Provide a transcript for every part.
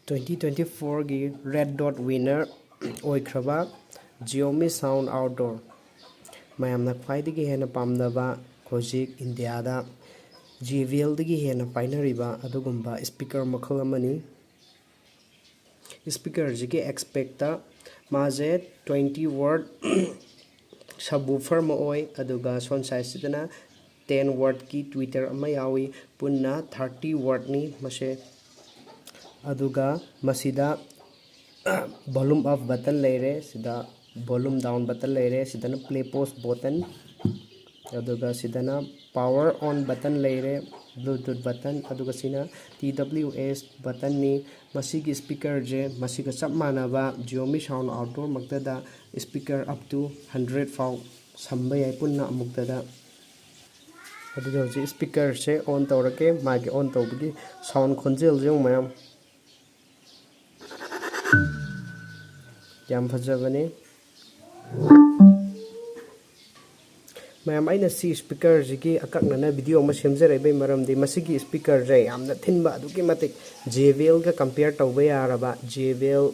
2024ꯒꯤ Red Dot winner ꯑꯣꯏꯈ꯭ꯔꯕ Xiaomi Sound Outdoor ꯃꯌꯥꯝꯅ ꯈ꯭ꯋꯥꯏꯗꯒꯤ ꯍꯦꯟꯅ ꯄꯥꯝꯅꯕ ꯍꯧꯖꯤꯛ ꯏꯟꯗꯤꯌꯥꯗ JBLꯗꯒꯤ ꯍꯦꯟꯅ ꯄꯥꯏꯅꯔꯤꯕ ꯑꯗꯨꯒꯨꯝꯕ ꯁ꯭ꯄꯤꯀꯔ ꯃꯈꯜ ꯑꯃꯅꯤ ꯁ꯭ꯄꯤꯀꯔꯁꯤꯒꯤ ꯑꯦꯛꯁꯄꯦꯛꯇ ꯃꯥꯁꯦ 20 watt subwoofer ꯑꯃ ꯑꯣꯏ ꯑꯗꯨꯒ ꯁꯣꯟ ꯁꯥꯏꯖꯁꯤꯗꯅ 10 wattꯀꯤ ꯇ꯭ꯋꯤꯇꯔ ꯑꯃ ꯌꯥꯎꯏ ꯄꯨꯟꯅ 30 wattꯅꯤ ꯃꯁꯦ ꯑꯗꯨꯒ ꯃꯁꯤꯗ volume up button leire sida volume down button leire sidana play pause button aduga sidana power on button leire bluetooth button aduga sina TWS button ni masigi speaker je masiga chap manaba Xiaomi Sound Outdoor maktada speaker up to 100 fau samba yai punna amuktada aduga ji speaker se on tawrake magi on tawbigi sound khonjel jeng mayam yam fajabane mayam aina si speaker jigi akaknana video ma semjare bai maramdi masigi speaker je yamna thinba aduki matik JBL ga compare tawba yaraba JBL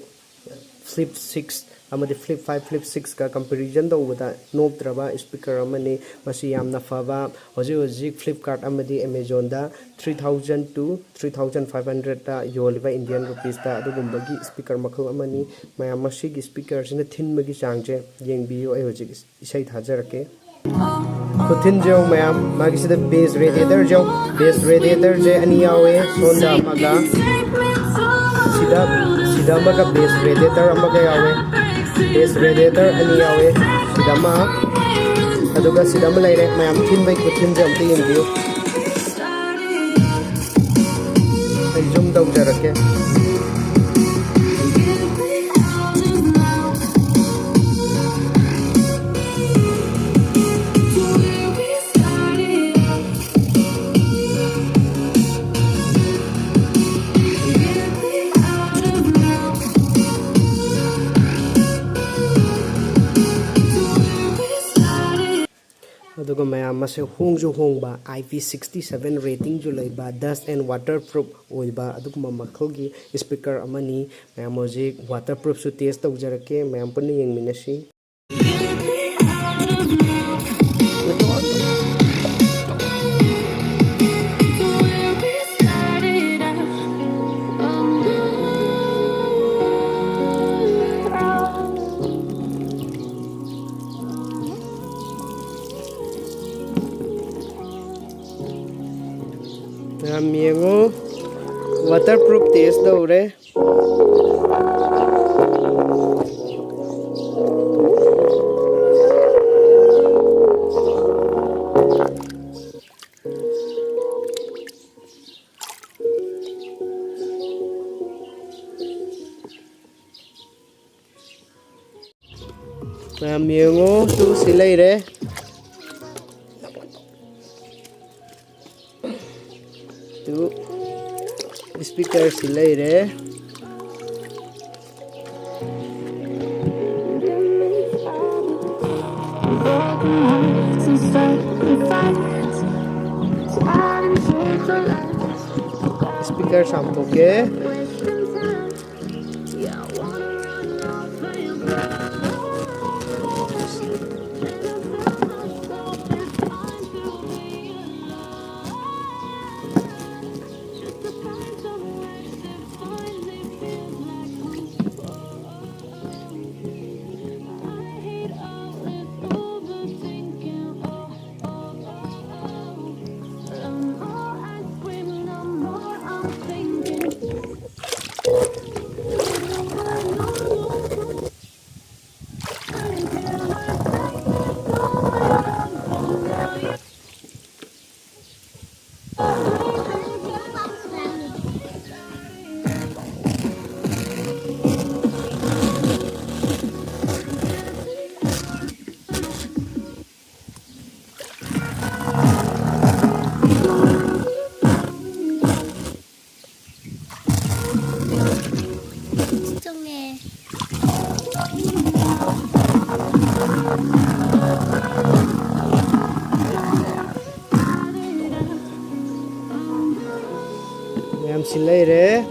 Flip 6 amadi Flip 5 Flip 6 ka comparison tawbada noptraba speaker amani masi yamna faba hoji Flipkart amadi Amazon da 3000 to 3500 ta yoliba Indian rupees ta adugumbagi speaker makhal amani mayam masigi speaker sina thinmagi changje yengbiyo ai hoji isai thajarake Kuthin jo mayam magi sida base radiator je ani yawe sonda maga sida maga base radiator amaga yawe base radiator ani yawe sidama aduga sidama leire mayam thinbai kuthin je amti yengbiyo zoom tawjarake aduga mayam mase hongju hongba IP67 rating ju leiba dust and waterproof oiba aduguma makhalgi speaker amani mayam hojik waterproof su test tawjarake mayam punna yengminasi Amigo waterproof test daure amigo tu silaire speaker silaire speaker sampoke mayam silaire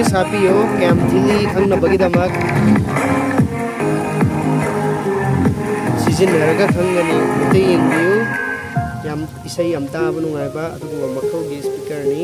please ꯍꯥꯞꯄꯤꯌꯨ ꯀꯌꯥꯝ ꯊꯤꯜꯂꯤ ꯈꯪꯅꯕꯒꯤꯗꯃꯛ ꯁꯤꯖꯤꯟꯅꯔꯒ ꯈꯪꯒꯅꯤ ꯑꯝꯇ ꯌꯦꯡꯕꯤꯌꯨ ꯌꯥꯝ ꯏꯁꯩ ꯌꯥꯝ ꯇꯥꯕ ꯅꯨꯡꯉꯥꯏꯕ ꯑꯗꯨꯒꯨꯝꯕ ꯃꯈꯜꯒꯤ ꯁ꯭ꯄꯤꯀꯔꯅꯤ